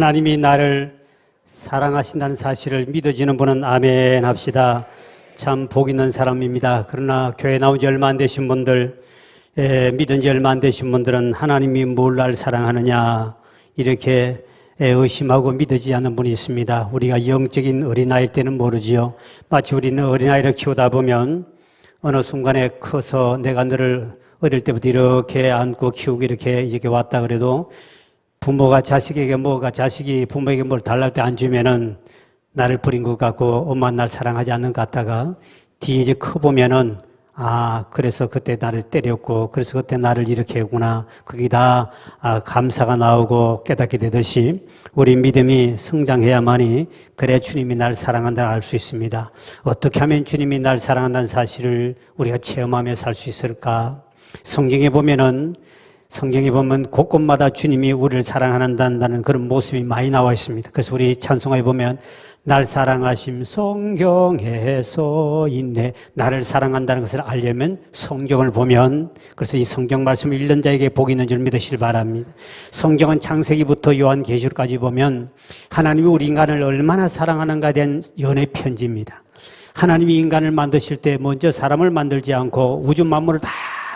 하나님이 나를 사랑하신다는 사실을 믿어지는 분은 아멘 합시다. 참 복 있는 사람입니다. 그러나 교회 나온 지 얼마 안 되신 분들, 믿은 지 얼마 안 되신 분들은 하나님이 뭘 날 사랑하느냐 이렇게 의심하고 믿어지지 않는 분이 있습니다. 우리가 영적인 어린아이일 때는 모르지요. 마치 우리는 어린아이를 키우다 보면 어느 순간에 커서 내가 너를 어릴 때부터 이렇게 안고 키우고 이렇게 왔다 그래도 부모가 자식에게 뭐가 자식이 부모에게 뭘 달랄 때 안 주면은 나를 버린 것 같고 엄마 날 사랑하지 않는 것 같다가 뒤에 이제 커보면은 그래서 그때 나를 때렸고 그래서 그때 나를 이렇게 했구나. 그게 다 감사가 나오고 깨닫게 되듯이 우리 믿음이 성장해야만이 그래 주님이 날 사랑한다는 알 수 있습니다. 어떻게 하면 주님이 날 사랑한다는 사실을 우리가 체험하며 살 수 있을까? 성경에 보면 곳곳마다 주님이 우리를 사랑한다는 그런 모습이 많이 나와 있습니다. 그래서 우리 찬송가에 보면 날 사랑하심 성경에 써 있네. 나를 사랑한다는 것을 알려면 성경을 보면, 그래서 이 성경 말씀을 읽는 자에게 복이 있는 줄 믿으시길 바랍니다. 성경은 창세기부터 요한계시록까지 보면 하나님이 우리 인간을 얼마나 사랑하는가에 대한 연애 편지입니다. 하나님이 인간을 만드실 때 먼저 사람을 만들지 않고 우주 만물을 다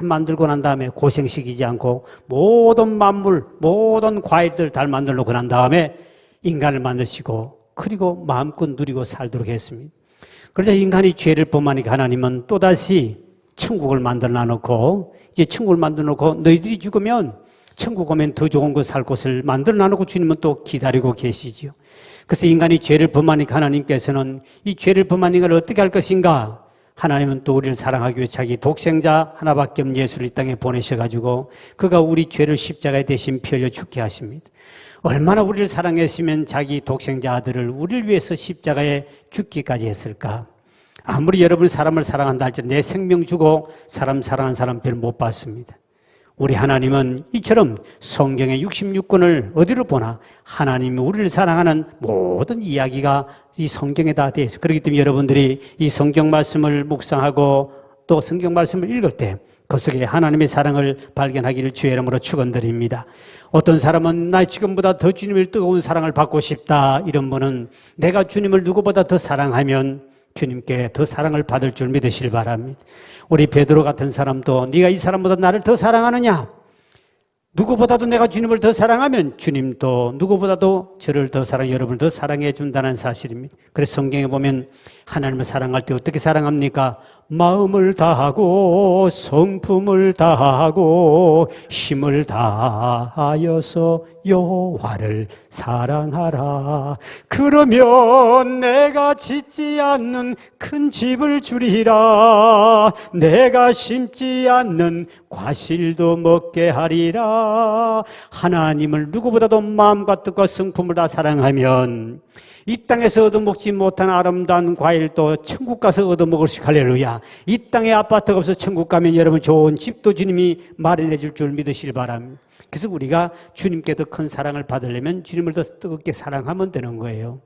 만들고 난 다음에 고생시키지 않고 모든 만물, 모든 과일들 다 만들어 놓고 난 다음에 인간을 만드시고 그리고 마음껏 누리고 살도록 했습니다. 그러자 인간이 죄를 범하니까 하나님은 또다시 천국을 만들어 놔놓고 이제 천국을 만들어 놓고 너희들이 죽으면 천국 오면 더 좋은 거 살 곳을 만들어 놔놓고 주님은 또 기다리고 계시지요. 그래서 인간이 죄를 범하니까 하나님께서는 이 죄를 범한 인간을 어떻게 할 것인가? 하나님은 또 우리를 사랑하기 위해 자기 독생자 하나밖에 없는 예수를 이 땅에 보내셔가지고 그가 우리 죄를 십자가에 대신 피 흘려 죽게 하십니다. 얼마나 우리를 사랑했으면 자기 독생자 아들을 우리를 위해서 십자가에 죽기까지 했을까? 아무리 여러분 사람을 사랑한다 할지라도 내 생명 주고 사람 사랑한 사람 별 못 봤습니다. 우리 하나님은 이처럼 성경의 66권을 어디로 보나 하나님이 우리를 사랑하는 모든 이야기가 이 성경에 다 되어 있어요. 그렇기 때문에 여러분들이 이 성경 말씀을 묵상하고 또 성경 말씀을 읽을 때 그 속에 하나님의 사랑을 발견하기를 주의 이름으로 축원드립니다. 어떤 사람은 나 지금보다 더 주님을 뜨거운 사랑을 받고 싶다 이런 분은 내가 주님을 누구보다 더 사랑하면 주님께 더 사랑을 받을 줄 믿으시길 바랍니다. 우리 베드로 같은 사람도 네가 이 사람보다 나를 더 사랑하느냐? 누구보다도 내가 주님을 더 사랑하면 주님도 누구보다도 저를 더 여러분을 더 사랑해 준다는 사실입니다. 그래서 성경에 보면 하나님을 사랑할 때 어떻게 사랑합니까? 마음을 다하고 성품을 다하고 힘을 다하여서 여호와를 사랑하라. 그러면 내가 짓지 않는 큰 집을 주리라. 내가 심지 않는 과실도 먹게 하리라. 하나님을 누구보다도 마음과 뜻과 성품을 다 사랑하면 이 땅에서 얻어먹지 못한 아름다운 과일도 천국 가서 얻어먹을 수 있고 할렐루야. 이 땅에 아파트가 없어서 천국 가면 여러분 좋은 집도 주님이 마련해 줄 줄 믿으시길 바랍니다. 그래서 우리가 주님께 더 큰 사랑을 받으려면 주님을 더 뜨겁게 사랑하면 되는 거예요.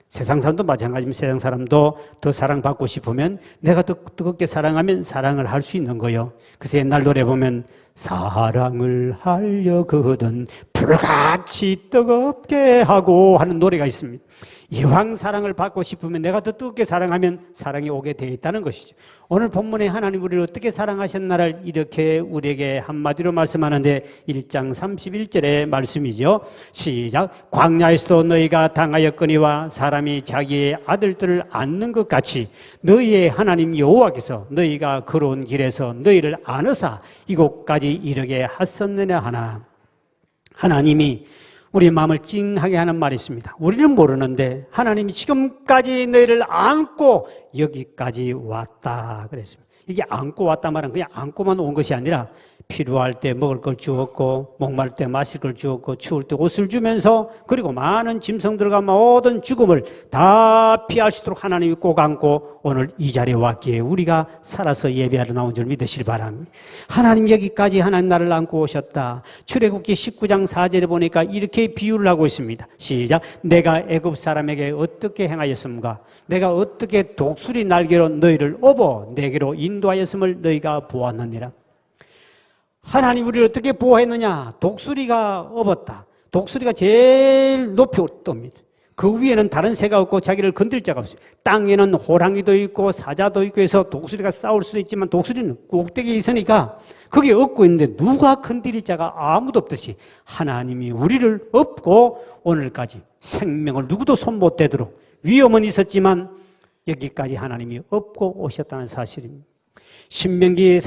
세상 사람도 마찬가지입니다. 세상 사람도 더 사랑받고 싶으면 내가 더 뜨겁게 사랑하면 사랑을 할 수 있는 거예요. 그래서 옛날 노래 보면 사랑을 하려거든 불같이 뜨겁게 하고 하는 노래가 있습니다. 이왕 사랑을 받고 싶으면 내가 더 뜨겁게 사랑하면 사랑이 오게 되어 있다는 것이죠. 오늘 본문에 하나님 우리를 어떻게 사랑하셨나를 이렇게 우리에게 한마디로 말씀하는데 1장 31절의 말씀이죠. 시작. 광야에서도 너희가 당하였거니와 사람이 자기의 아들들을 안는 것 같이 너희의 하나님 여호와께서 너희가 걸어온 길에서 너희를 안으사 이곳까지 이르게 하셨느냐 하나. 하나님이 우리 마음을 찡하게 하는 말이 있습니다. 우리는 모르는데 하나님이 지금까지 너희를 안고 여기까지 왔다 그랬습니다. 이게 안고 왔다 말은 그냥 안고만 온 것이 아니라 필요할 때 먹을 걸 주었고 목마를 때 마실 걸 주었고 추울 때 옷을 주면서 그리고 많은 짐승들과 모든 죽음을 다 피할 수 있도록 하나님이 꼭 안고 오늘 이 자리에 왔기에 우리가 살아서 예배하러 나온 줄 믿으시길 바랍니다. 하나님 여기까지 하나님 나를 안고 오셨다. 출애굽기 19장 4절에 보니까 이렇게 비유를 하고 있습니다. 시작. 내가 애굽 사람에게 어떻게 행하였습니까? 내가 어떻게 독수리 날개로 너희를 업어 내게로 인도하였음을 너희가 보았느니라. 하나님 우리를 어떻게 보호했느냐? 독수리가 업었다. 독수리가 제일 높이 뜹니다. 그 위에는 다른 새가 없고 자기를 건들 자가 없어요. 땅에는 호랑이도 있고 사자도 있고 해서 독수리가 싸울 수도 있지만 독수리는 꼭대기에 있으니까 거기에 업고 있는데 누가 건드릴 자가 아무도 없듯이 하나님이 우리를 업고 오늘까지 생명을 누구도 손 못 대도록 위험은 있었지만 여기까지 하나님이 업고 오셨다는 사실입니다. 이사야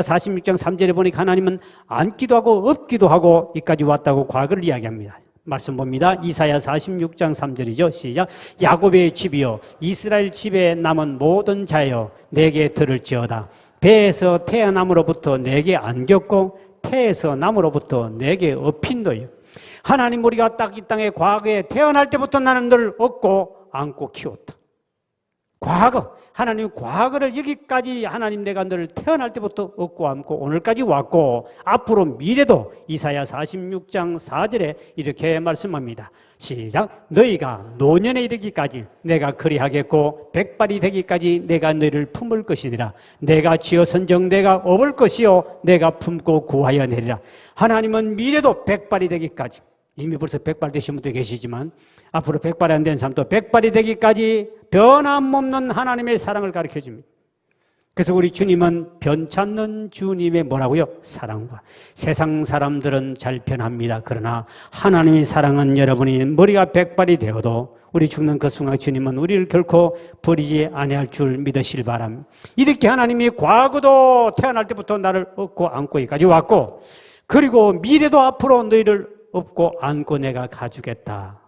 46장 3절에 보니까 하나님은 앉기도 하고 업기도 하고 이까지 왔다고 과거를 이야기합니다. 말씀 봅니다. 이사야 46장 3절이죠. 시작. 야곱의 집이여 이스라엘 집에 남은 모든 자여 내게 들을지어다. 배에서 태어남으로부터 내게 안겼고 태에서 남으로부터 내게 업힌도요. 하나님 우리가 딱 이 땅에 과거에 태어날 때부터 나는 널 업고 안고 키웠다. 과거 하나님 과거를 여기까지 하나님 내가 너를 태어날 때부터 업고 안고 오늘까지 왔고 앞으로 미래도 이사야 46장 4절에 이렇게 말씀합니다. 시작. 너희가 노년에 이르기까지 내가 그리하겠고 백발이 되기까지 내가 너희를 품을 것이니라. 내가 지어 선정 내가 업을 것이요 내가 품고 구하여 내리라. 하나님은 미래도 백발이 되기까지 이미 벌써 백발 되신 분도 계시지만 앞으로 백발이 안 된 사람도 백발이 되기까지 변함없는 하나님의 사랑을 가르쳐 줍니다. 그래서 우리 주님은 변찮는 주님의 뭐라고요? 사랑과. 세상 사람들은 잘 변합니다. 그러나 하나님의 사랑은 여러분이 머리가 백발이 되어도 우리 죽는 그 순간 주님은 우리를 결코 버리지 아니할 줄 믿으시길 바랍니다. 이렇게 하나님이 과거도 태어날 때부터 나를 업고 안고 여기까지 왔고 그리고 미래도 앞으로 너희를 업고 안고 내가 가주겠다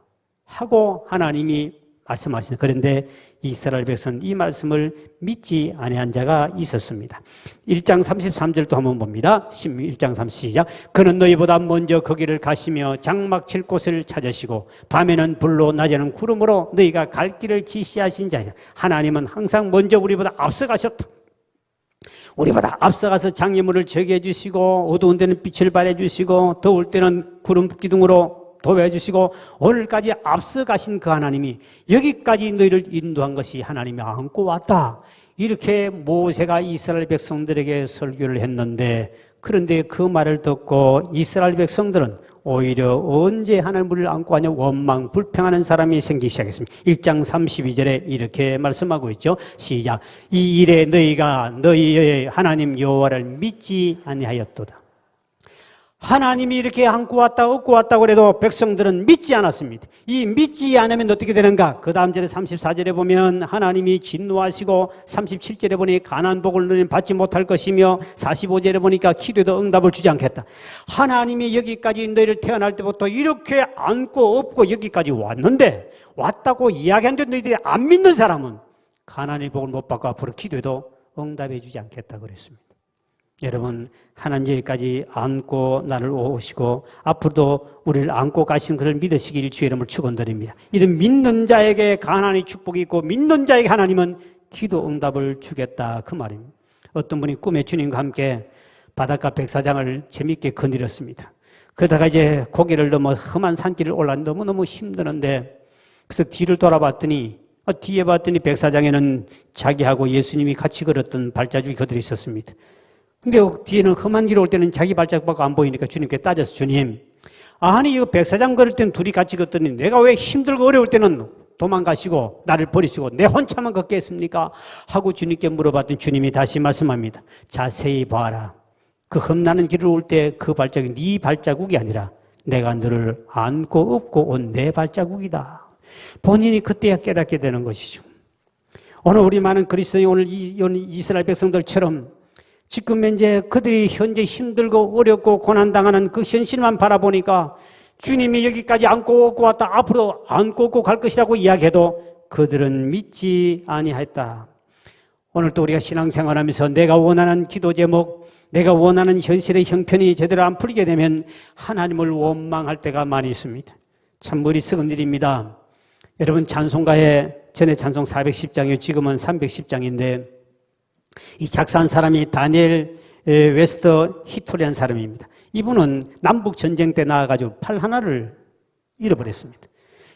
하고 하나님이 말씀하시는. 그런데 이스라엘 백성은 이 말씀을 믿지 아니한 자가 있었습니다. 1장 33절도 한번 봅니다. 1장 30 시작. 그는 너희보다 먼저 거기를 가시며 장막 칠 곳을 찾으시고 밤에는 불로 낮에는 구름으로 너희가 갈 길을 지시하신 자야. 하나님은 항상 먼저 우리보다 앞서가셨다. 우리보다 앞서가서 장애물을 제거해 주시고 어두운 데는 빛을 발해 주시고 더울 때는 구름 기둥으로 도와해 주시고 오늘까지 앞서가신 그 하나님이 여기까지 너희를 인도한 것이 하나님이 안고 왔다. 이렇게 모세가 이스라엘 백성들에게 설교를 했는데 그런데 그 말을 듣고 이스라엘 백성들은 오히려 언제 하나님을 안고 하냐 원망 불평하는 사람이 생기기 시작했습니다. 1장 32절에 이렇게 말씀하고 있죠. 시작. 이 일에 너희가 너희의 하나님 여호와를 믿지 아니하였도다. 하나님이 이렇게 안고 왔다 업고 왔다고 그래도 백성들은 믿지 않았습니다. 이 믿지 않으면 어떻게 되는가? 그 다음 절에 34절에 보면 하나님이 진노하시고 37절에 보니 가나안 복을 너희는 받지 못할 것이며 45절에 보니까 기도에도 응답을 주지 않겠다. 하나님이 여기까지 너희를 태어날 때부터 이렇게 안고 업고 여기까지 왔는데 왔다고 이야기하는데 너희들이 안 믿는 사람은 가나안의 복을 못 받고 앞으로 기도에도 응답해 주지 않겠다 그랬습니다. 여러분 하나님 여기까지 안고 나를 오시고 앞으로도 우리를 안고 가신 그를 믿으시길 주의 이름을 축원드립니다. 이런 믿는 자에게 가나안의 축복이 있고 믿는 자에게 하나님은 기도 응답을 주겠다 그 말입니다. 어떤 분이 꿈에 주님과 함께 바닷가 백사장을 재밌게 거닐었습니다. 그러다가 이제 고개를 넘어 험한 산길을 올라 너무너무 힘드는데 그래서 뒤를 돌아봤더니 뒤에 봤더니 백사장에는 자기하고 예수님이 같이 걸었던 발자국이 그대로 있었습니다. 근데 뒤에는 험한 길 올 때는 자기 발자국밖에 안 보이니까 주님께 따져서 주님, 아니 이거 백사장 걸을 때는 둘이 같이 걷더니 내가 왜 힘들고 어려울 때는 도망가시고 나를 버리시고 내 혼자만 걷겠습니까? 하고 주님께 물어봤더니 주님이 다시 말씀합니다. 자세히 봐라. 그 험나는 길을 올 때 그 발자국이 네 발자국이 아니라 내가 너를 안고 업고 온 내 발자국이다. 본인이 그때야 깨닫게 되는 것이죠. 오늘 우리 많은 그리스도인이 오늘 이스라엘 백성들처럼 지금 이제 그들이 현재 힘들고 어렵고 고난당하는 그 현실만 바라보니까 주님이 여기까지 안고 오고 왔다 앞으로 안고 오고 갈 것이라고 이야기해도 그들은 믿지 아니하였다. 오늘 또 우리가 신앙생활하면서 내가 원하는 기도 제목, 내가 원하는 현실의 형편이 제대로 안 풀리게 되면 하나님을 원망할 때가 많이 있습니다. 참 머리 썩은 일입니다. 여러분 찬송가에 전에 찬송 410장이요 지금은 310장인데 이 작사한 사람이 다니엘 웨스터 히토리한 사람입니다. 이분은 남북 전쟁 때 나와가지고 팔 하나를 잃어버렸습니다.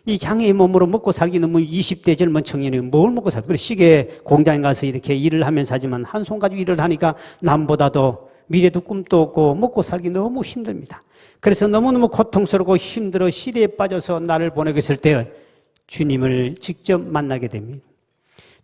이 장애의 몸으로 먹고 살기 너무 20대 젊은 청년이 뭘 먹고 살까? 그래서 시계 공장에 가서 이렇게 일을 하면서 하지만 한 손 가지고 일을 하니까 남보다도 미래도 꿈도 없고 먹고 살기 너무 힘듭니다. 그래서 너무너무 고통스럽고 힘들어 시리에 빠져서 나를 보내고 있을 때 주님을 직접 만나게 됩니다.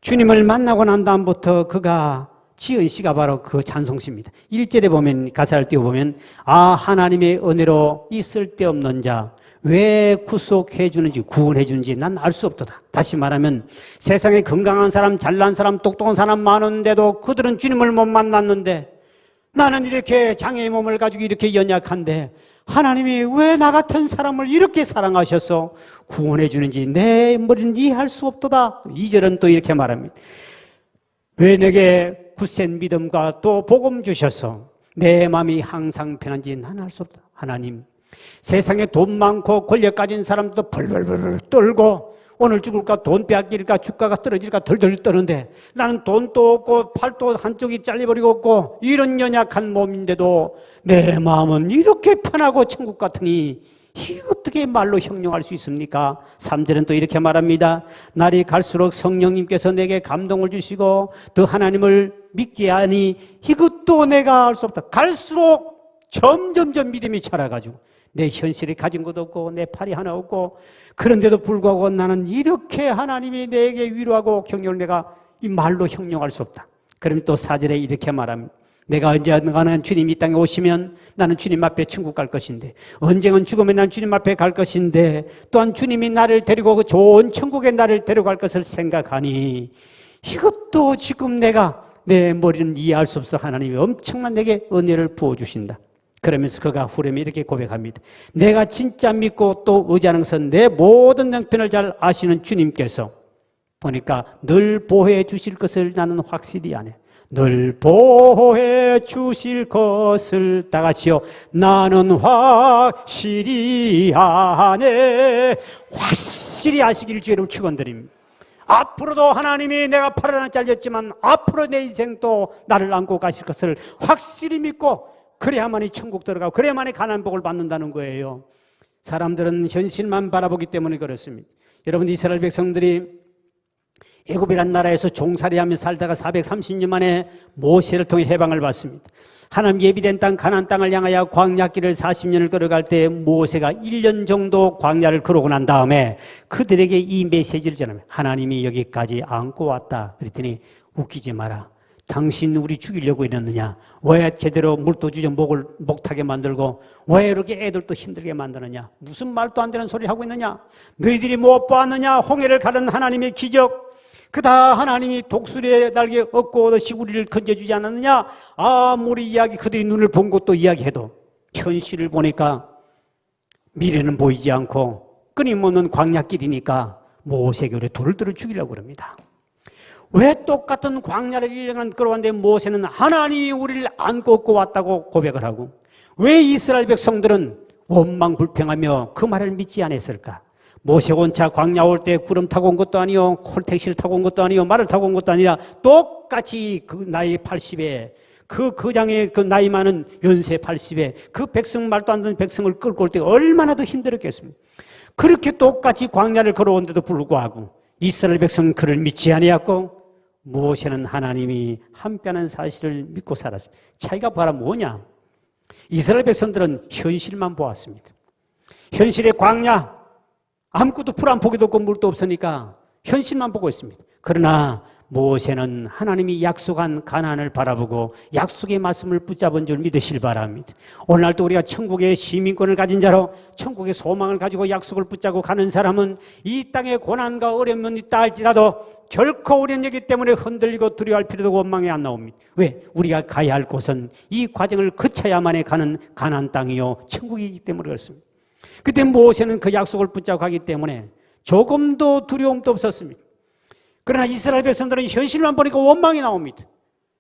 주님을 만나고 난 다음부터 그가 지은 시가 바로 그 찬송시입니다. 1절에 보면, 가사를 띄워보면, 하나님의 은혜로 이 쓸데없는 자 왜 구속해 주는지 구원해 주는지 난 알 수 없도다. 다시 말하면 세상에 건강한 사람, 잘난 사람, 똑똑한 사람 많은데도 그들은 주님을 못 만났는데 나는 이렇게 장애의 몸을 가지고 이렇게 연약한데 하나님이 왜 나 같은 사람을 이렇게 사랑하셔서 구원해 주는지 내 머리는 이해할 수 없도다. 2절은 또 이렇게 말합니다. 왜 내게 굳센 믿음과 또 복음 주셔서 내 마음이 항상 편한지 난 알 수 없다. 하나님, 세상에 돈 많고 권력 가진 사람도 벌벌벌 떨고 오늘 죽을까 돈 빼앗길까 주가가 떨어질까 덜덜 떠는데 나는 돈도 없고 팔도 한쪽이 잘려버리고 없고 이런 연약한 몸인데도 내 마음은 이렇게 편하고 천국 같으니 이게 어떻게 말로 형용할 수 있습니까? 3절은 또 이렇게 말합니다. 날이 갈수록 성령님께서 내게 감동을 주시고 더 하나님을 믿게 하니 이것도 내가 알 수 없다. 갈수록 점점점 믿음이 자라가지고 내 현실에 가진 것도 없고 내 팔이 하나 없고 그런데도 불구하고 나는 이렇게 하나님이 내게 위로하고 격려를 내가 이 말로 형용할 수 없다. 그럼 또 4절에 이렇게 말합니다. 내가 언젠가는 주님이 이 땅에 오시면 나는 주님 앞에 천국 갈 것인데 언젠간 죽으면 난 주님 앞에 갈 것인데 또한 주님이 나를 데리고 그 좋은 천국에 나를 데려갈 것을 생각하니 이것도 지금 내가 내 머리는 이해할 수 없어. 하나님이 엄청난 내게 은혜를 부어주신다. 그러면서 그가 후렴에 이렇게 고백합니다. 내가 진짜 믿고 또 의지하는 것은 내 모든 형편을 잘 아시는 주님께서 보니까 늘 보호해 주실 것을 나는 확실히 아네. 늘 보호해 주실 것을 다 같이요. 나는 확실히 아네. 확실히 아시길 주의로 축원드립니다. 앞으로도 하나님이 내가 팔 하나 잘렸지만 앞으로 내 인생도 나를 안고 가실 것을 확실히 믿고 그래야만이 천국 들어가고 그래야만이 가나안 복을 받는다는 거예요. 사람들은 현실만 바라보기 때문에 그렇습니다. 여러분, 이스라엘 백성들이 애굽이란 나라에서 종살이하며 살다가 430년 만에 모세를 통해 해방을 받습니다. 하나님 예비된 땅 가나안 땅을 향하여 광야길을 40년을 걸어갈 때 모세가 1년 정도 광야를 걸어오고 난 다음에 그들에게 이 메시지를 전합니다. 하나님이 여기까지 안고 왔다. 그랬더니 웃기지 마라. 당신 우리 죽이려고 이랬느냐? 왜 제대로 물도 주저 목을 목타게 만들고 왜 이렇게 애들도 힘들게 만드느냐? 무슨 말도 안 되는 소리 하고 있느냐? 너희들이 못 보았느냐? 홍해를 가른 하나님의 기적. 그다 하나님이 독수리의 날개 얻고 얻으시 우리를 건져주지 않았느냐? 아무리 이야기 그들이 눈을 본 것도 이야기해도 현실을 보니까 미래는 보이지 않고 끊임없는 광야길이니까 모세에게 돌을 들어 죽이려고 그럽니다. 왜 똑같은 광야를 1년간 걸어왔는데 모세는 하나님이 우리를 안고 얻고 왔다고 고백을 하고 왜 이스라엘 백성들은 원망불평하며 그 말을 믿지 않았을까? 모세 혼자 광야 올 때 구름 타고 온 것도 아니요, 콜택시를 타고 온 것도 아니요, 말을 타고 온 것도 아니라 똑같이 그 나이 80에 그 거장의 그 나이 많은 연세 80에 그 백성 말도 안 되는 백성을 끌고 올 때 얼마나 더 힘들었겠습니까? 그렇게 똑같이 광야를 걸어온데도 불구하고 이스라엘 백성은 그를 믿지 아니었고 모세는 하나님이 함께하는 사실을 믿고 살았습니다. 차이가 바로 뭐냐? 이스라엘 백성들은 현실만 보았습니다. 현실의 광야, 아무것도 풀 한 포기도 없고 물도 없으니까 현실만 보고 있습니다. 그러나 모세는 하나님이 약속한 가나안을 바라보고 약속의 말씀을 붙잡은 줄 믿으실 바랍니다. 오늘날도 우리가 천국의 시민권을 가진 자로 천국의 소망을 가지고 약속을 붙잡고 가는 사람은 이 땅에 고난과 어려움은 있다 할지라도 결코 우리는 여기 때문에 흔들리고 두려워할 필요도 없고 원망이 안 나옵니다. 왜? 우리가 가야 할 곳은 이 과정을 거쳐야만이 가는 가나안 땅이요 천국이기 때문에 그렇습니다. 그때 모세는 그 약속을 붙잡고 가기 때문에 조금도 두려움도 없었습니다. 그러나 이스라엘 백성들은 현실만 보니까 원망이 나옵니다.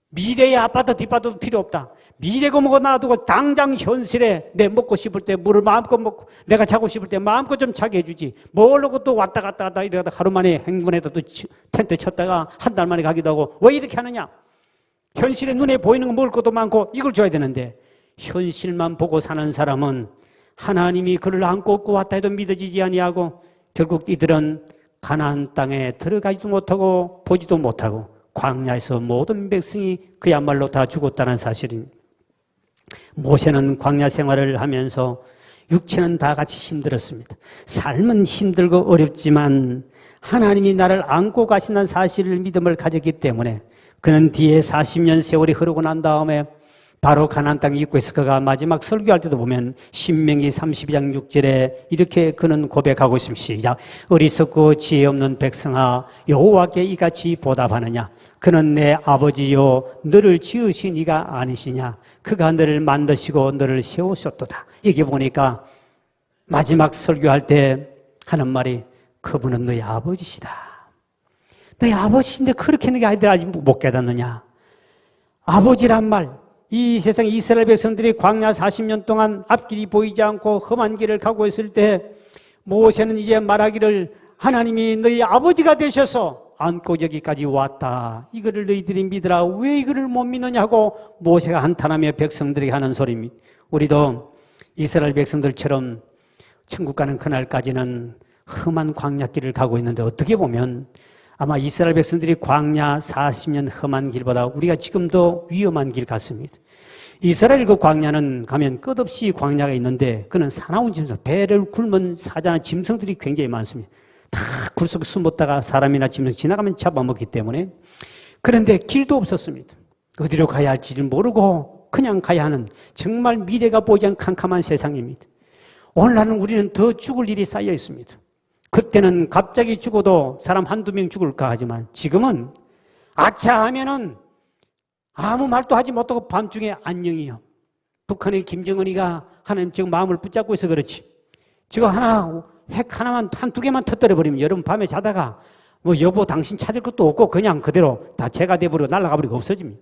미래의 아파트 뒷바도 필요 없다. 미래고 뭐고 놔두고 당장 현실에 내 먹고 싶을 때 물을 마음껏 먹고 내가 자고 싶을 때 마음껏 좀 자게 해주지. 모르고 또 왔다 갔다 하다 이러다 하루 만에 행군에다 또 텐트 쳤다가 한 달 만에 가기도 하고 왜 이렇게 하느냐? 현실에 눈에 보이는 거 먹을 것도 많고 이걸 줘야 되는데 현실만 보고 사는 사람은 하나님이 그를 안고 얻고 왔다 해도 믿어지지 아니하고 결국 이들은 가나안 땅에 들어가지도 못하고 보지도 못하고 광야에서 모든 백성이 그야말로 다 죽었다는 사실입니다. 모세는 광야 생활을 하면서 육체는 다 같이 힘들었습니다. 삶은 힘들고 어렵지만 하나님이 나를 안고 가신다는 사실을 믿음을 가졌기 때문에 그는 뒤에 40년 세월이 흐르고 난 다음에 바로 가나안 땅 입구에서 그가 마지막 설교할 때도 보면 신명기 32장 6절에 이렇게 그는 고백하고 있습니다. 시작. 어리석고 지혜 없는 백성아 여호와께 이같이 보답하느냐. 그는 내 아버지요 너를 지으신 이가 아니시냐. 그가 너를 만드시고 너를 세우셨도다. 여기 보니까 마지막 설교할 때 하는 말이 그분은 너희 아버지시다. 너희 아버지인데 그렇게 너희 아이들 아직 못 깨닫느냐. 아버지란 말, 이 세상 이스라엘 백성들이 광야 40년 동안 앞길이 보이지 않고 험한 길을 가고 있을 때 모세는 이제 말하기를 하나님이 너희 아버지가 되셔서 안고 여기까지 왔다. 이거를 너희들이 믿으라. 왜 이거를 못 믿느냐고 모세가 한탄하며 백성들에게 하는 소리입니다. 우리도 이스라엘 백성들처럼 천국 가는 그날까지는 험한 광야길을 가고 있는데 어떻게 보면 아마 이스라엘 백성들이 광야 40년 험한 길보다 우리가 지금도 위험한 길 같습니다. 이스라엘 그 광야는 가면 끝없이 광야가 있는데 그는 사나운 짐승, 배를 굶은 사자나 짐승들이 굉장히 많습니다. 다 굴속에 숨었다가 사람이나 짐승 지나가면 잡아먹기 때문에. 그런데 길도 없었습니다. 어디로 가야 할지를 모르고 그냥 가야 하는 정말 미래가 보이지 않는 캄캄한 세상입니다. 오늘날은 우리는 더 죽을 일이 쌓여 있습니다. 그때는 갑자기 죽어도 사람 한두 명 죽을까 하지만 지금은 아차 하면은 아무 말도 하지 못하고 밤중에 안녕이요. 북한의 김정은이가 하나님 지금 마음을 붙잡고 있어 그렇지. 지금 핵 하나만, 한두 개만 터뜨려버리면 여러분 밤에 자다가 뭐 여보 당신 찾을 것도 없고 그냥 그대로 다 재가 돼버리고 날아가버리고 없어집니다.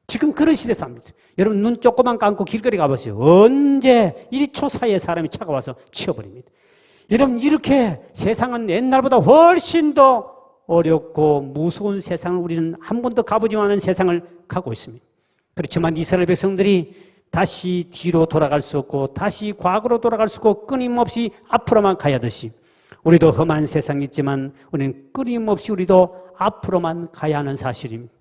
지금 그런 시대 삽니다. 여러분 눈 조금만 감고 길거리 가보세요. 언제 1초 사이에 사람이 차가 와서 치워버립니다. 여러분 이렇게 세상은 옛날보다 훨씬 더 어렵고 무서운 세상을 우리는 한 번도 가보지 않은 세상을 가고 있습니다. 그렇지만 이스라엘 백성들이 다시 뒤로 돌아갈 수 없고 다시 과거로 돌아갈 수 없고 끊임없이 앞으로만 가야 하듯이 우리도 험한 세상이 있지만 우리는 끊임없이 우리도 앞으로만 가야 하는 사실입니다.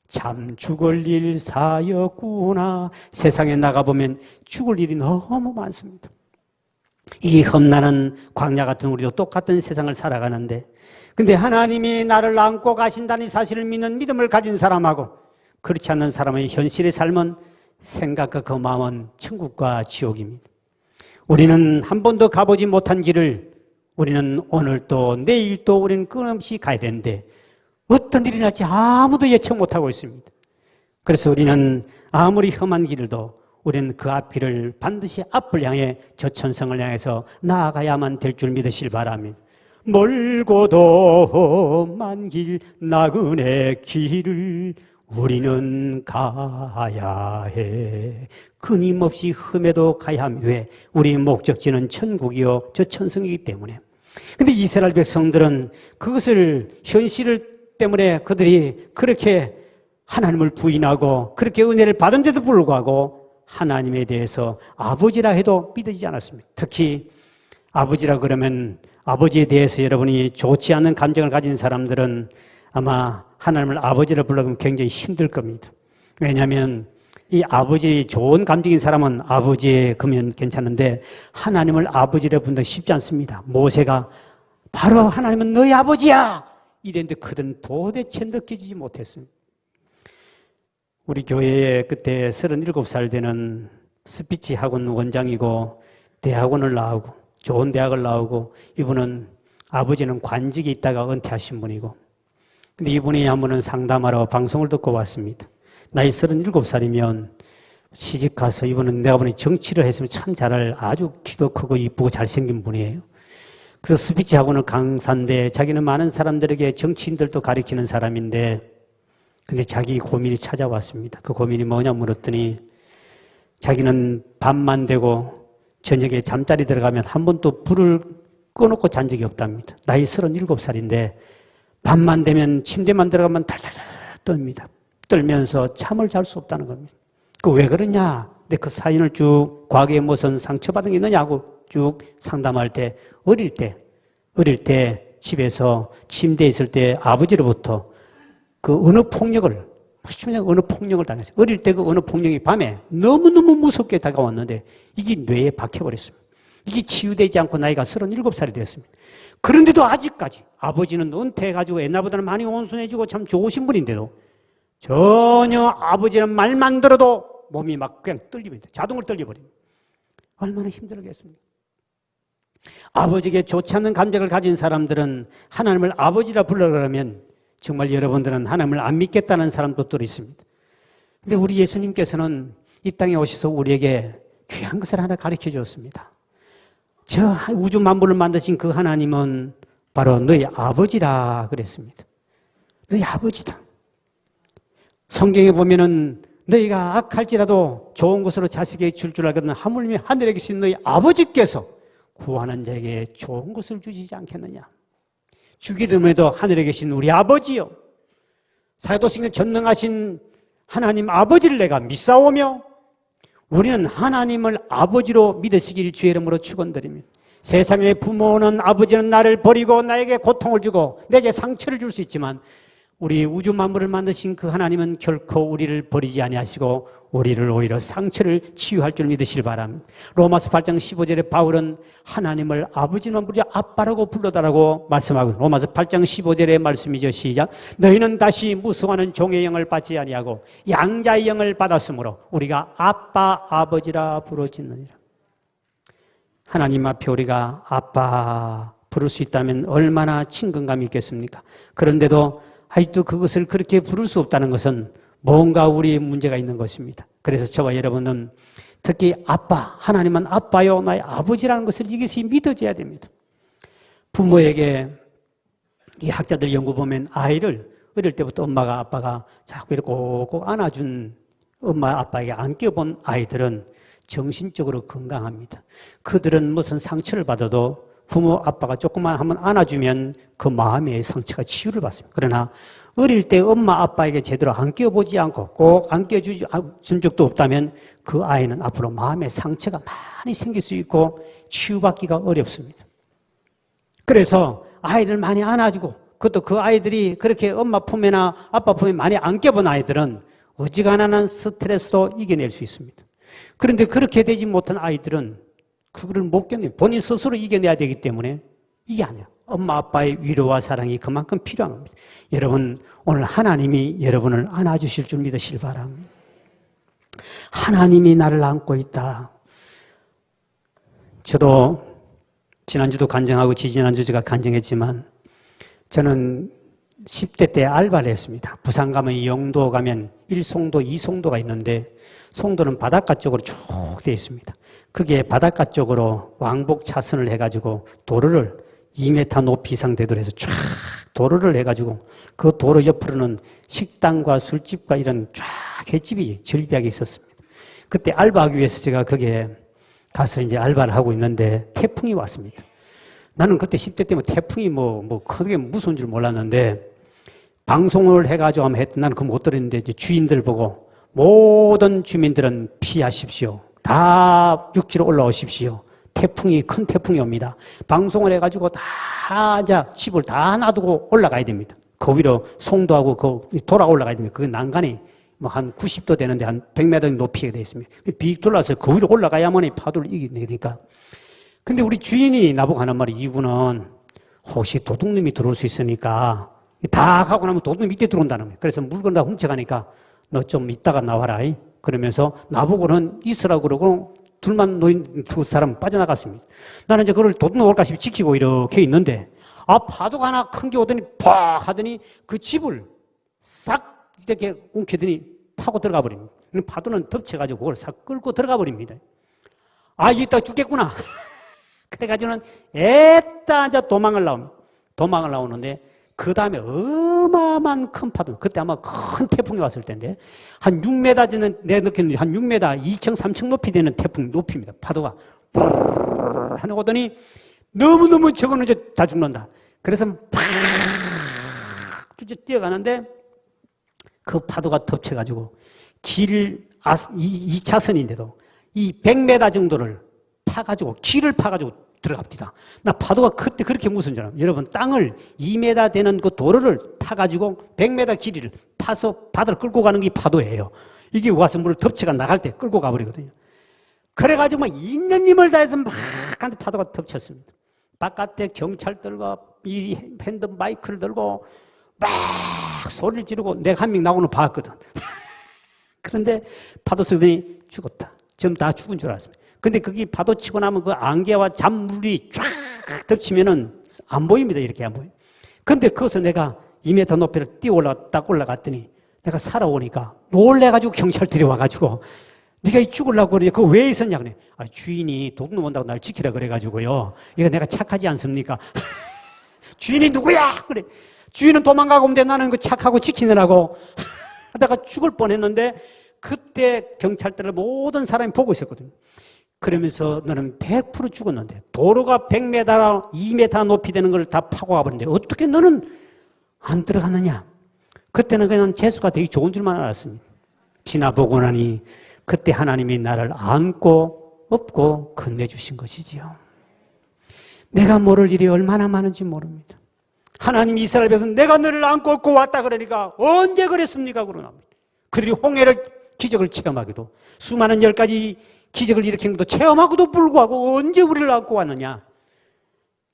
참 죽을 일 사였구나. 세상에 나가보면 죽을 일이 너무 많습니다. 이 험난한 광야 같은 우리도 똑같은 세상을 살아가는데 근데 하나님이 나를 안고 가신다는 사실을 믿는 믿음을 가진 사람하고 그렇지 않는 사람의 현실의 삶은 생각과 그 마음은 천국과 지옥입니다. 우리는 한 번도 가보지 못한 길을 우리는 오늘 또 내일 또 우리는 끊임없이 가야 되는데 어떤 일이 날지 아무도 예측 못하고 있습니다. 그래서 우리는 아무리 험한 길도 우리는 그 앞길을 반드시 앞을 향해 저 천성을 향해서 나아가야만 될 줄 믿으실 바랍니다. 멀고도 먼 길 나그네 길을 우리는 가야 해. 끊임없이 흠에도 가야 합니다. 왜? 우리 목적지는 천국이요 저 천성이기 때문에. 근데 이스라엘 백성들은 그것을 현실을 때문에 그들이 그렇게 하나님을 부인하고 그렇게 은혜를 받은데도 불구하고 하나님에 대해서 아버지라 해도 믿어지지 않았습니다. 특히 아버지라 그러면 아버지에 대해서 여러분이 좋지 않은 감정을 가진 사람들은 아마 하나님을 아버지라 불러면 굉장히 힘들 겁니다. 왜냐하면 이 아버지 좋은 감정인 사람은 아버지 그러면 괜찮은데 하나님을 아버지라 부르는 쉽지 않습니다. 모세가 바로 하나님은 너희 아버지야 이랬는데 그들은 도대체 느껴지지 못했습니다. 우리 교회에 그때 37살 되는 스피치 학원 원장이고 대학원을 나오고 좋은 대학을 나오고 이분은 아버지는 관직에 있다가 은퇴하신 분이고 근데 이분이 한 번은 상담하러 방송을 듣고 왔습니다. 나이 37살이면 시집 가서 이분은 내가 보니 정치를 했으면 참 잘할 아주 키도 크고 이쁘고 잘생긴 분이에요. 그래서 스피치 학원을 강사인데 자기는 많은 사람들에게 정치인들도 가르치는 사람인데 근데 자기 고민이 찾아왔습니다. 그 고민이 뭐냐 물었더니 자기는 밤만 되고 저녁에 잠자리 들어가면 한 번도 불을 꺼놓고 잔 적이 없답니다. 나이 37살인데 밤만 되면 침대만 들어가면 달달달 떱니다. 떨면서 잠을 잘 수 없다는 겁니다. 그 왜 그러냐? 근데 그 사연을 쭉 과거에 무슨 상처받은 게 있느냐고 쭉 상담할 때 어릴 때 집에서 침대에 있을 때 아버지로부터 그 언어 폭력을 무슨 어느 폭력을 당했어요. 어릴 때 그 어느 폭력이 밤에 너무너무 무섭게 다가왔는데 이게 뇌에 박혀버렸습니다. 이게 치유되지 않고 나이가 37살이 되었습니다. 그런데도 아직까지 아버지는 은퇴해가지고 옛날보다는 많이 온순해지고 참 좋으신 분인데도 전혀 아버지는 말만 들어도 몸이 막 그냥 떨립니다. 자동으로 떨려버립니다. 얼마나 힘들겠습니까? 아버지에게 좋지 않는 감정을 가진 사람들은 하나님을 아버지라 부르려면 정말 여러분들은 하나님을 안 믿겠다는 사람도 또 있습니다. 근데 우리 예수님께서는 이 땅에 오셔서 우리에게 귀한 것을 하나 가르쳐 주었습니다. 저 우주 만물을 만드신 그 하나님은 바로 너희 아버지라 그랬습니다. 너희 아버지다. 성경에 보면은 너희가 악할지라도 좋은 것으로 자식에게 줄 알거든 하물며 하늘에 계신 너희 아버지께서 구하는 자에게 좋은 것을 주시지 않겠느냐. 주기도문에도 하늘에 계신 우리 아버지요, 사도신경 전능하신 하나님 아버지를 내가 믿사오며, 우리는 하나님을 아버지로 믿으시길 주의 이름으로 축원드립니다. 세상의 부모는, 아버지는 나를 버리고 나에게 고통을 주고 내게 상처를 줄 수 있지만 우리 우주 만물을 만드신 그 하나님은 결코 우리를 버리지 아니하시고 우리를 오히려 상처를 치유할 줄 믿으시길 바랍니다. 로마서 8장 15절에 바울은 하나님을 아버지만 부르지 아빠라고 불러달라고 말씀하고, 로마서 8장 15절의 말씀이죠. 시작. 너희는 다시 무수하는 종의 영을 받지 아니하고 양자의 영을 받았으므로 우리가 아빠 아버지라 부르짖느니라. 하나님 앞에 우리가 아빠 부를 수 있다면 얼마나 친근감이 있겠습니까? 그런데도 아직도 그것을 그렇게 부를 수 없다는 것은 뭔가 우리의 문제가 있는 것입니다. 그래서 저와 여러분은 특히 아빠, 하나님은 아빠요, 나의 아버지라는 것을 이것이 믿어져야 됩니다. 부모에게, 이 학자들 연구 보면 아이를 어릴 때부터 엄마가 아빠가 자꾸 이렇게 꼭꼭 안아준, 엄마 아빠에게 안겨본 아이들은 정신적으로 건강합니다. 그들은 무슨 상처를 받아도 부모 아빠가 조금만 한번 안아주면 그 마음의 상처가 치유를 받습니다. 그러나 어릴 때 엄마 아빠에게 제대로 안겨보지 않고 꼭 안겨준 적도 없다면 그 아이는 앞으로 마음의 상처가 많이 생길 수 있고 치유받기가 어렵습니다. 그래서 아이를 많이 안아주고, 그것도 그 아이들이 그렇게 엄마 품에나 아빠 품에 많이 안겨본 아이들은 어지간한 스트레스도 이겨낼 수 있습니다. 그런데 그렇게 되지 못한 아이들은 그거를 못 견뎌요. 본인 스스로 이겨내야 되기 때문에 이게 아니야. 엄마 아빠의 위로와 사랑이 그만큼 필요한 겁니다. 여러분, 오늘 하나님이 여러분을 안아주실 줄 믿으시길 바랍니다. 하나님이 나를 안고 있다. 저도 지난주도 간증하고 지지난주 제가 간증했지만 저는 10대 때 알바를 했습니다. 부산 가면 영도 가면 1송도, 2송도가 있는데 송도는 바닷가 쪽으로 쭉 되어 있습니다. 그게 바닷가 쪽으로 왕복 차선을 해가지고 도로를 2m 높이 이상 되도록 해서 쫙 도로를 해가지고 그 도로 옆으로는 식당과 술집과 이런 쫙 횟집이 절비하게 있었습니다. 그때 알바하기 위해서 제가 거기에 가서 이제 알바를 하고 있는데 태풍이 왔습니다. 나는 그때 10대 때문에 태풍이 크게 무서운 줄 몰랐는데 방송을 해가지고 하면 나는 그거 못 들었는데 이제 주인들 보고 모든 주민들은 피하십시오. 다 육지로 올라오십시오. 태풍이, 큰 태풍이 옵니다. 방송을 해가지고 다 이제 집을 다 놔두고 올라가야 됩니다. 그 위로 송도하고 돌아 올라가야 됩니다. 그 난간이 한 90도 되는데 한 100m 높이가 되어 있습니다. 빅 돌아서 그 위로 올라가야만이 파도를 이기니까. 근데 우리 주인이 나보고 하는 말이, 이분은 혹시 도둑놈이 들어올 수 있으니까 다 가고 나면 도둑놈 밑에 들어온다는 거예요. 그래서 물건 다 훔쳐가니까 너 좀 이따가 나와라. 그러면서 나보고는 있으라고 그러고 둘만 노인 두 사람 빠져나갔습니다. 나는 이제 그걸 도둑놈 올까 싶어 지키고 이렇게 있는데 파도가 하나 큰 게 오더니 팍 하더니 그 집을 싹 이렇게 움켜더니 파고 들어가 버립니다. 파도는 덮쳐가지고 그걸 싹 끌고 들어가 버립니다. 이따 죽겠구나. 그래가지고는 애따 이제 도망을 나오는데 그 다음에 어마어마한 큰 파도, 그때 아마 큰 태풍이 왔을 텐데 한 6m 되는, 내가 느꼈는데 한 6m, 2층, 3층 높이 되는 태풍 높이입니다. 파도가 하는 오더니 너무너무 저거는 이제 다 죽는다. 그래서 팍 뛰어가는데 그 파도가 덮쳐가지고 길 2차선인데도 이 100m 정도를 파가지고 길을 파가지고 들어갑니다. 나 파도가 그때 그렇게 무서운 줄 알아요. 여러분, 땅을 2m 되는 그 도로를 타가지고 100m 길이를 파서 바다를 끌고 가는 게 파도예요. 이게 와서 물을 덮쳐가 나갈 때 끌고 가버리거든요. 그래가지고 막 있는 힘을 다해서 막 한데 파도가 덮쳤습니다. 바깥에 경찰들과 이 핸드 마이크를 들고 막 소리를 지르고 내가 한 명 나오는 봤거든. 그런데 파도 쓰더니 죽었다. 지금 다 죽은 줄 알았습니다. 근데 거기 파도 치고 나면 그 안개와 잔물이 쫙 덮치면은 안 보입니다. 이렇게 안 보여요. 근데 거기서 내가 2m 높이를 뛰어 딱 올라갔더니 내가 살아오니까 놀래가지고 경찰들이 와가지고 네가 이 죽으려고 그러냐? 그거 왜 있었냐? 그래. 아, 주인이 도둑놈 온다고 날 지키라 그래가지고요. 이거 내가 착하지 않습니까? 주인이 누구야? 그래. 주인은 도망가고 오는데 나는 그 착하고 지키느라고 하다가 죽을 뻔했는데 그때 경찰들을 모든 사람이 보고 있었거든요. 그러면서 너는 100% 죽었는데 도로가 100m, 2m 높이 되는 걸 다 파고 가버렸는데 어떻게 너는 안 들어갔느냐? 그때는 그냥 재수가 되게 좋은 줄만 알았습니다. 지나보고 나니 그때 하나님이 나를 안고 업고 건네주신 것이지요. 내가 모를 일이 얼마나 많은지 모릅니다. 하나님이 이스라엘 백성 내가 너를 안고 업고 왔다 그러니까 언제 그랬습니까? 그러nap니다. 그들이 홍해를 기적을 체험하기도 수많은 10가지 기적을 일으킨 것도 체험하고도 불구하고 언제 우리를 안고 왔느냐?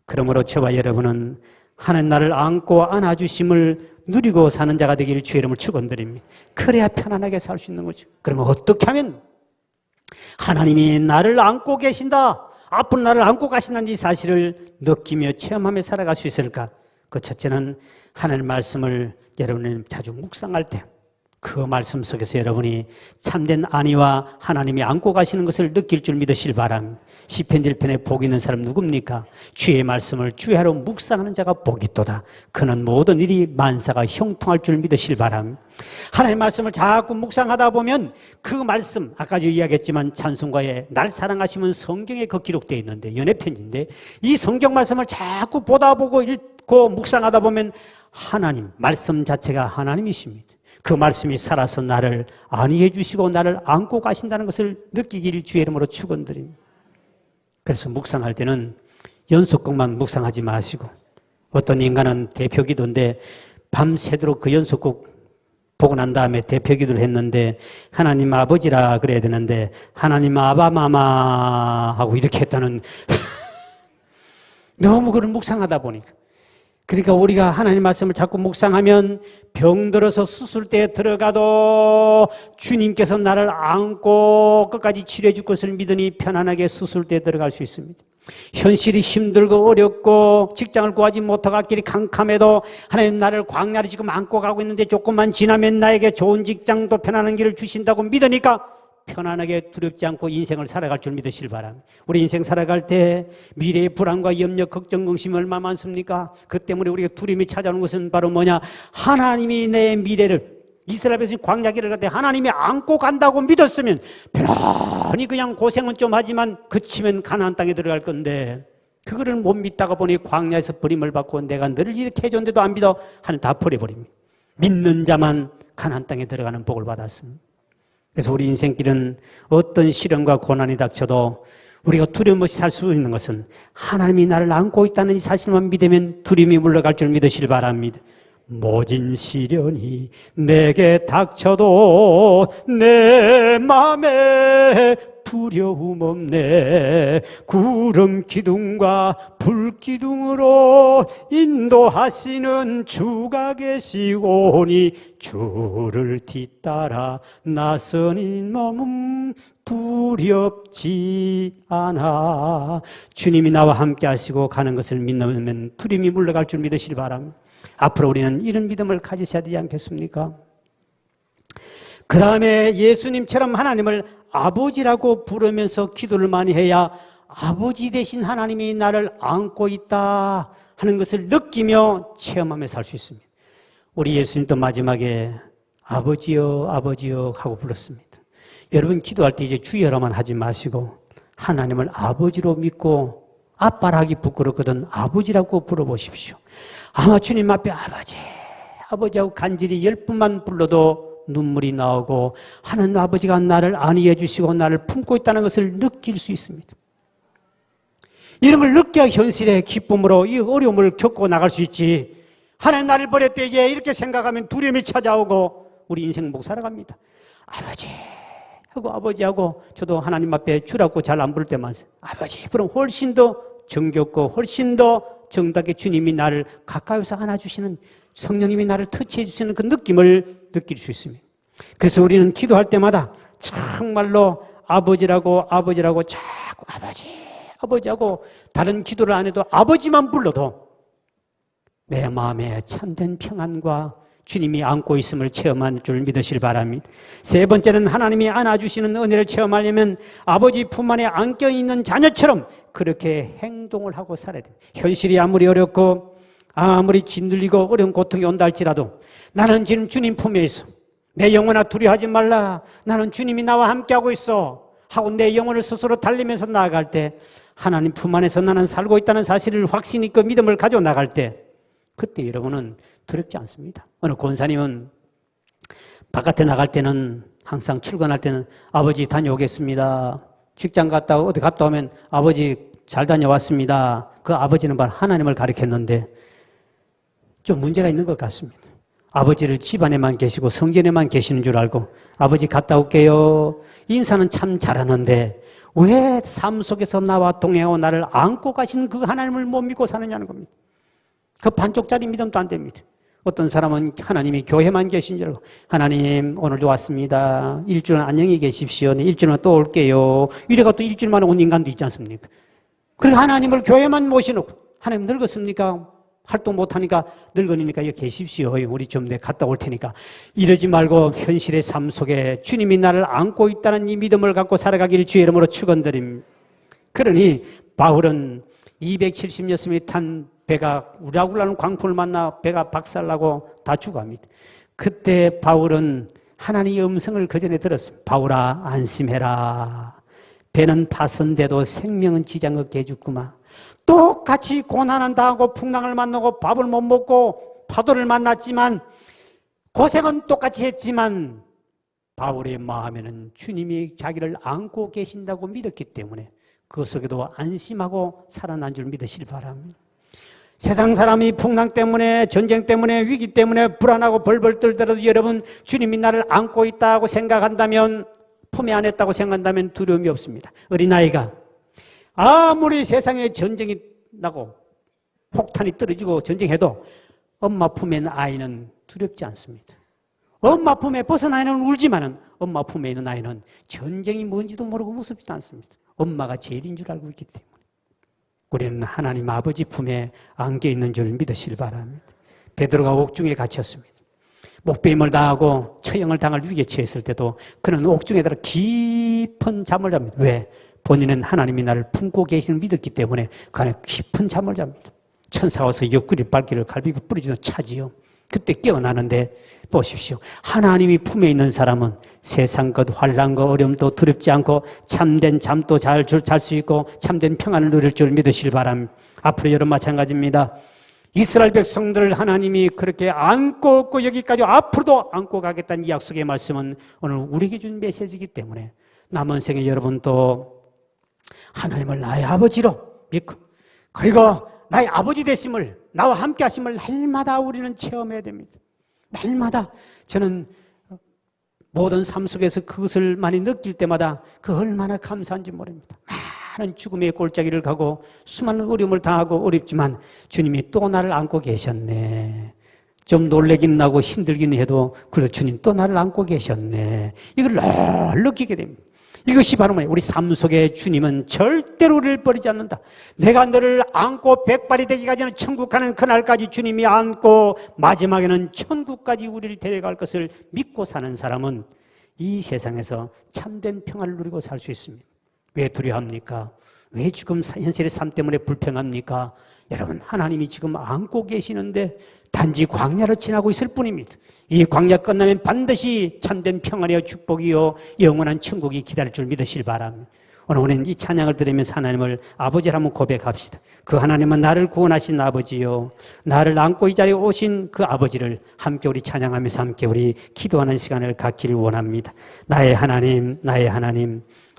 그러므로 저와 여러분은 하나님 나를 안고 안아주심을 누리고 사는 자가 되길 주의 이름을 축원드립니다. 그래야 편안하게 살 수 있는 거죠. 그러면 어떻게 하면 하나님이 나를 안고 계신다, 앞으로 나를 안고 가신다는 이 사실을 느끼며 체험하며 살아갈 수 있을까? 그 첫째는 하나님 말씀을 여러분이 자주 묵상할 때 그 말씀 속에서 여러분이 참된 안위와 하나님이 안고 가시는 것을 느낄 줄 믿으실 바랍니다. 시편 1편에 복 있는 사람 누굽니까? 주의 말씀을 주야로 묵상하는 자가 복이 있도다. 그는 모든 일이 만사가 형통할 줄 믿으실 바랍니다. 하나님의 말씀을 자꾸 묵상하다 보면 그 말씀, 아까도 이야기했지만 찬송가에 날 사랑하시면 성경에 그 기록되어 있는데 연애편지인데 이 성경 말씀을 자꾸 보다 보고 읽고 묵상하다 보면 하나님, 말씀 자체가 하나님이십니다. 그 말씀이 살아서 나를 안위해 주시고 나를 안고 가신다는 것을 느끼기를 주의 이름으로 축원드립니다. 그래서 묵상할 때는 연속곡만 묵상하지 마시고 어떤 인간은 대표기도인데 밤새도록 그 연속곡 보고 난 다음에 대표기도를 했는데 하나님 아버지라 그래야 되는데 하나님 아바마마 하고 이렇게 했다는 너무 그걸 묵상하다 보니까 그러니까 우리가 하나님 말씀을 자꾸 묵상하면 병들어서 수술대에 들어가도 주님께서 나를 안고 끝까지 치료해 줄 것을 믿으니 편안하게 수술대에 들어갈 수 있습니다. 현실이 힘들고 어렵고 직장을 구하지 못하고 길이 캄캄해도 하나님 나를 광야로 지금 안고 가고 있는데 조금만 지나면 나에게 좋은 직장도 편안한 길을 주신다고 믿으니까 편안하게 두렵지 않고 인생을 살아갈 줄 믿으시길 바랍니다. 우리 인생 살아갈 때 미래의 불안과 염려, 걱정, 근심이 얼마나 많습니까? 그 때문에 우리가 두려움이 찾아오는 것은 바로 뭐냐? 하나님이 내 미래를 이스라엘 백성이 광야길을 갈 때 하나님이 안고 간다고 믿었으면 편안히 그냥 고생은 좀 하지만 그치면 가나안 땅에 들어갈 건데 그거를 못 믿다가 보니 광야에서 버림을 받고 내가 너를 이렇게 해줬는데도 안 믿어 하나님 다 버려버립니다. 믿는 자만 가나안 땅에 들어가는 복을 받았습니다. 그래서 우리 인생길은 어떤 시련과 고난이 닥쳐도 우리가 두려움 없이 살 수 있는 것은 하나님이 나를 안고 있다는 이 사실만 믿으면 두려움이 물러갈 줄 믿으시길 바랍니다. 모진 시련이 내게 닥쳐도 내 맘에 두려움 없네. 구름 기둥과 불 기둥으로 인도하시는 주가 계시오니 주를 뒤따라 나서니 몸은 두렵지 않아. 주님이 나와 함께 하시고 가는 것을 믿으면 두려움이 물러갈 줄 믿으시기 바랍니다. 앞으로 우리는 이런 믿음을 가지셔야 되지 않겠습니까? 그 다음에 예수님처럼 하나님을 아버지라고 부르면서 기도를 많이 해야 아버지 대신 하나님이 나를 안고 있다 하는 것을 느끼며 체험하며 살 수 있습니다. 우리 예수님도 마지막에 아버지여 아버지여 하고 불렀습니다. 여러분 기도할 때 이제 주여라만 하지 마시고 하나님을 아버지로 믿고 아빠라 하기 부끄럽거든 아버지라고 불러보십시오. 아마 주님 앞에 아버지하고 간절히 10분만 불러도 눈물이 나오고 하나님 아버지가 나를 안위해 주시고 나를 품고 있다는 것을 느낄 수 있습니다. 이런 걸 느껴야 현실의 기쁨으로 이 어려움을 겪고 나갈 수 있지. 하나님 나를 버렸대 이제 이렇게 생각하면 두려움이 찾아오고 우리 인생 못 살아갑니다. 아버지하고 저도 하나님 앞에 주라고 잘 안 부를 때만 아버지 그럼 훨씬 더 정겹고 훨씬 더 정답게 주님이 나를 가까이서 안아주시는 성령님이 나를 터치해 주시는 그 느낌을 느낄 수 있습니다. 그래서 우리는 기도할 때마다 정말로 아버지라고 자꾸 아버지하고 다른 기도를 안 해도 아버지만 불러도 내 마음에 참된 평안과 주님이 안고 있음을 체험할 줄 믿으시길 바랍니다. 세 번째는 하나님이 안아주시는 은혜를 체험하려면 아버지 품 안에 안겨있는 자녀처럼 그렇게 행동을 하고 살아야 됩니다. 현실이 아무리 어렵고 아무리 짓눌리고 어려운 고통이 온다 할지라도 나는 지금 주님 품에 있어. 내 영혼아 두려워하지 말라. 나는 주님이 나와 함께하고 있어. 하고 내 영혼을 스스로 달리면서 나아갈 때 하나님 품 안에서 나는 살고 있다는 사실을 확신 있고 믿음을 가지고 나갈 때 그때 여러분은 두렵지 않습니다. 어느 권사님은 바깥에 나갈 때는 항상 출근할 때는 아버지 다녀오겠습니다. 직장 갔다 어디 갔다 오면 아버지 잘 다녀왔습니다. 그 아버지는 바로 하나님을 가리켰는데 좀 문제가 있는 것 같습니다. 아버지를 집안에만 계시고 성전에만 계시는 줄 알고 아버지 갔다 올게요. 인사는 참 잘하는데 왜 삶 속에서 나와 동행하고 나를 안고 가시는 그 하나님을 못 믿고 사느냐는 겁니다. 그 반쪽짜리 믿음도 안 됩니다. 어떤 사람은 하나님이 교회만 계신 줄 알고 하나님 오늘도 왔습니다. 일주일은 안녕히 계십시오. 일주일만 또 올게요. 이래가 또 일주일 만에 온 인간도 있지 않습니까? 그리고 하나님을 교회만 모셔놓고 하나님 늙었습니까? 활동 못하니까 늙으니까 여기 계십시오. 우리 좀 갔다 올 테니까. 이러지 말고 현실의 삶 속에 주님이 나를 안고 있다는 이 믿음을 갖고 살아가기를 주의 이름으로 축원드립니다. 그러니 바울은 270여섬이 탄 배가 우라우라는 광풍을 만나 배가 박살나고 다 죽어갑니다. 그때 바울은 하나님의 음성을 그 전에 들었습니다. 바울아 안심해라. 배는 타선데도 생명은 지장 없게 해줬구만. 똑같이 고난을 당하고 풍랑을 만나고 밥을 못 먹고 파도를 만났지만 고생은 똑같이 했지만 바울의 마음에는 주님이 자기를 안고 계신다고 믿었기 때문에 그 속에도 안심하고 살아난 줄 믿으시길 바랍니다. 세상 사람이 풍랑 때문에 전쟁 때문에 위기 때문에 불안하고 벌벌 떨더라도 여러분 주님이 나를 안고 있다고 생각한다면 품에 안했다고 생각한다면 두려움이 없습니다. 어린아이가 아무리 세상에 전쟁이 나고 폭탄이 떨어지고 전쟁해도 엄마 품에 있는 아이는 두렵지 않습니다. 엄마 품에 벗어난 아이는 울지만은 엄마 품에 있는 아이는 전쟁이 뭔지도 모르고 무섭지도 않습니다. 엄마가 제일인 줄 알고 있기 때문에 우리는 하나님 아버지 품에 안겨 있는 줄 믿으시길 바랍니다. 베드로가 옥중에 갇혔습니다. 목배임을 당하고 처형을 당할 위기에 처했을 때도 그는 옥중에 들어 깊은 잠을 잡니다. 왜? 본인은 하나님이 나를 품고 계시는 믿었기 때문에 그 안에 깊은 잠을 잡니다. 천사가 와서 옆구리 발길을 갈비고 뿌리지도 차지요. 그때 깨어나는데 보십시오. 하나님이 품에 있는 사람은 세상 것, 환난 것, 어려움도 두렵지 않고 참된 잠도 잘 수 있고 참된 평안을 누릴 줄 믿으시길 바랍니다. 앞으로 여러분 마찬가지입니다. 이스라엘 백성들을 하나님이 그렇게 안고 여기까지 앞으로도 안고 가겠다는 이 약속의 말씀은 오늘 우리에게 준 메시지이기 때문에 남은 생에 여러분도 하나님을 나의 아버지로 믿고 그리고 나의 아버지 되심을 나와 함께 하심을 날마다 우리는 체험해야 됩니다. 날마다 저는 모든 삶 속에서 그것을 많이 느낄 때마다 그 얼마나 감사한지 모릅니다. 많은 죽음의 골짜기를 가고 수많은 어려움을 당하고 어렵지만 주님이 또 나를 안고 계셨네. 좀 놀래긴 나고 힘들긴 해도 그래도 주님 또 나를 안고 계셨네. 이걸 늘 느끼게 됩니다. 이것이 바로 뭐예요? 우리 삶 속에 주님은 절대로 우리를 버리지 않는다. 내가 너를 안고 백발이 되기까지는 천국 가는 그날까지 주님이 안고 마지막에는 천국까지 우리를 데려갈 것을 믿고 사는 사람은 이 세상에서 참된 평안을 누리고 살 수 있습니다. 왜 두려워합니까? 왜 지금 현실의 삶 때문에 불평합니까? 여러분 하나님이 지금 안고 계시는데 단지 광야를 지나고 있을 뿐입니다. 이 광야 끝나면 반드시 참된 평안이요 축복이요 영원한 천국이 기다릴 줄 믿으시길 바랍니다. 오늘 우리는 이 찬양을 들으면서 하나님을 아버지를 한번 고백합시다. 그 하나님은 나를 구원하신 아버지요 나를 안고 이 자리에 오신 그 아버지를 함께 우리 찬양하면서 함께 우리 기도하는 시간을 갖기를 원합니다. 나의 하나님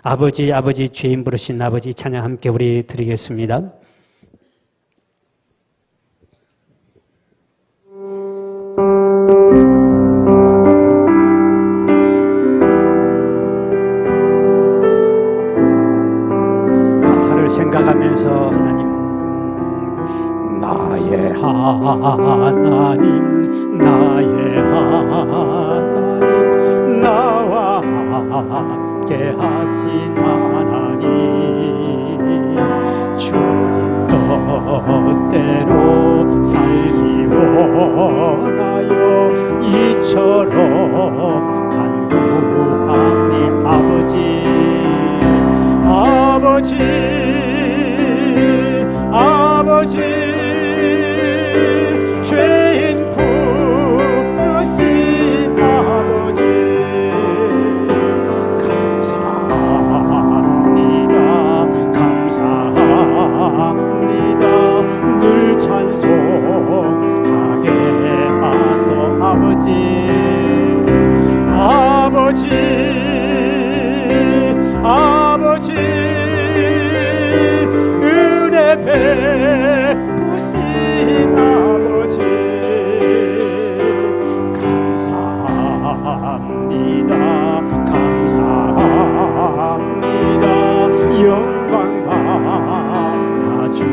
아버지 아버지 죄인 부르신 아버지 찬양 함께 우리 드리겠습니다. 가사를 생각하면서 하나님 나의 하나님 나의 하나님 나와 함께 하신 하나님 주님 뜻대로 살기 원하여 이처럼 간구하니 아버지 죄인 부르신 아버지 감사합니다 늘 찬송하게 하소 아버지 은혜 베푸신 아버지 감사합니다 영광 받아 주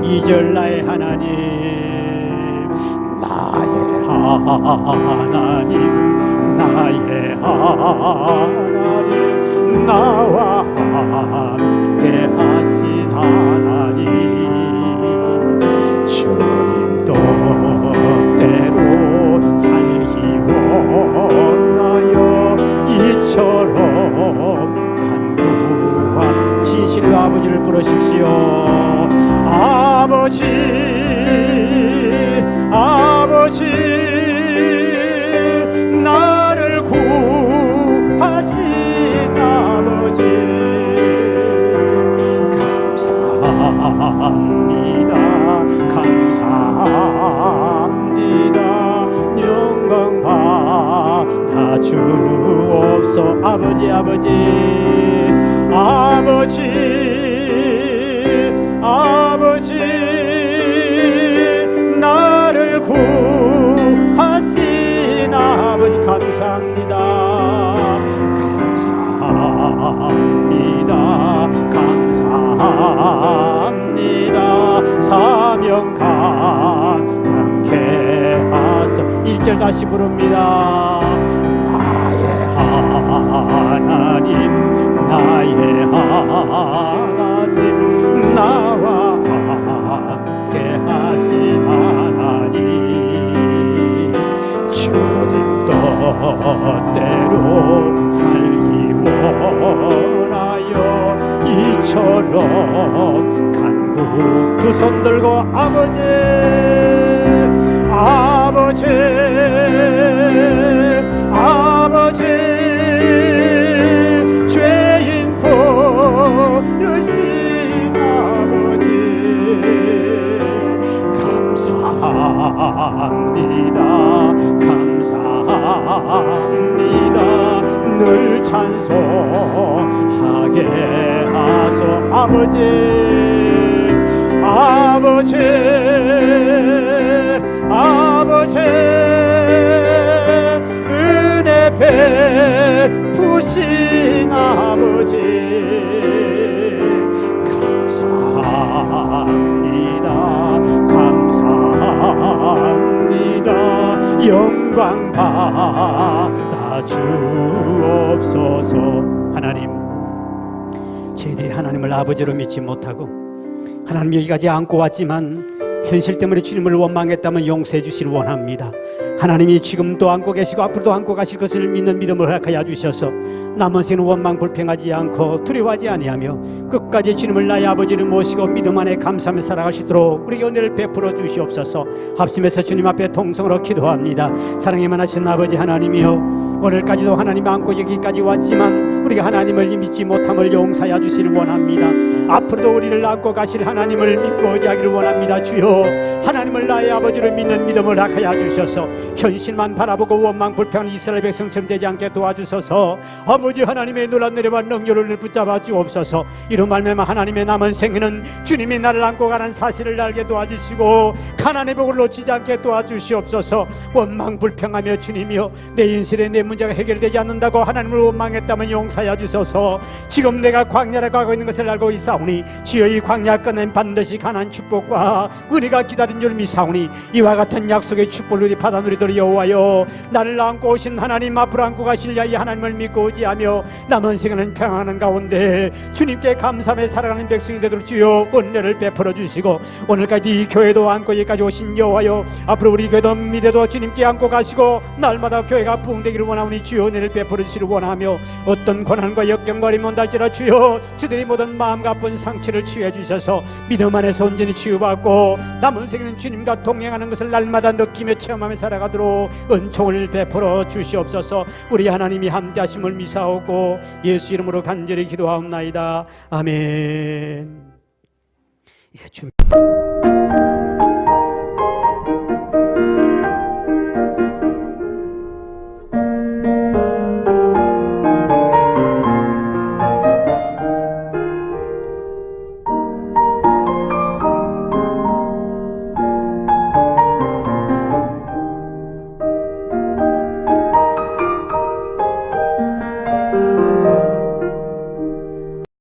2절 나의 하나님 나와 함께 하신 하나님 주님 뜻대로 살기 원하여 이처럼 간구한 진실로 아버지를 부르십시오. 아버지 나를 구하신 아버지 감사합니다 영광 받아 주옵소 아버지 나를 구하신 아버지 감사합니다 사명 감당케 하소 1절 다시 부릅니다. 나의 하나님 나와 함께 하신 하나님 주님 뜻대로 살기 원하여 이처럼 간구 두 손 들고 아버지 죄인 부르신 아버지 감사합니다 늘 찬송하게 하소 아버지 은혜 베푸신 아버지 감사합니다 영광 받아 주옵소서. 하나님 제대 하나님을 아버지로 믿지 못하고 하나님 여기까지 안고 왔지만 현실 때문에 주님을 원망했다면 용서해 주시길 원합니다. 하나님이 지금도 안고 계시고 앞으로도 안고 가실 것을 믿는 믿음을 허락하여 주셔서 남은 생은 원망 불평하지 않고 두려워하지 아니하며 끝까지 주님을 나의 아버지를 모시고 믿음 안에 감사하며 살아갈 수 있도록 우리에게 은혜를 베풀어 주시옵소서. 합심해서 주님 앞에 통성으로 기도합니다. 사랑이 많으신 아버지 하나님이여 오늘까지도 하나님 안고 여기까지 왔지만 우리가 하나님을 믿지 못함을 용서하여 주시길 원합니다. 앞으로도 우리를 안고 가실 하나님을 믿고 의지하기를 원합니다. 주여 주여 하나님을 나의 아버지로 믿는 믿음을 허락하여 주셔서 현실만 바라보고 원망 불평하는 이스라엘 백성처럼 되지 않게 도와주셔서 아버지 하나님의 놀란 내려와 능력을 붙잡아 주옵소서. 이로 말미암아 하나님의 남은 생애는 주님이 나를 안고 가는 사실을 알게 도와주시고 가난의 복을 놓치지 않게 도와주시옵소서. 원망 불평하며 주님이여 내 인생에 내 문제가 해결되지 않는다고 하나님을 원망했다면 용서하여 주소서. 지금 내가 광야를 가고 있는 것을 알고 있사오니 주여 이 광야 끝낸 반드시 가난 축복과 은혜가 기다린 줄 믿사오니 이와 같은 약속의 축복을 우리 받아 누리도록 여호와여 나를 안고 오신 하나님 앞으로 안고 가실 이 하나님을 믿고 의지하며 남은 생애는 평안한 가운데 주님께 감사하며 살아가는 백성이 되도록 주여 은혜를 베풀어 주시고 오늘까지 이 교회도 안고 여기까지 오신 여호와여 앞으로 우리 교회도 미래도 주님께 안고 가시고 날마다 교회가 부흥되기를 원하오니 주여 은혜를 베풀어 주시기를 원하며 어떤 고난과 역경과 어려움이 온달지라 주여 주들이 모든 마음과 아픈 상처를 치유해 주셔서 믿음 안에서 온전히 치유받고 남은 생에는 주님과 동행하는 것을 날마다 느끼며 체험하며 살아가도록 은총을 베풀어 주시옵소서. 우리 하나님이 함께하심을 미사오고 예수 이름으로 간절히 기도하옵나이다. 아멘. 예,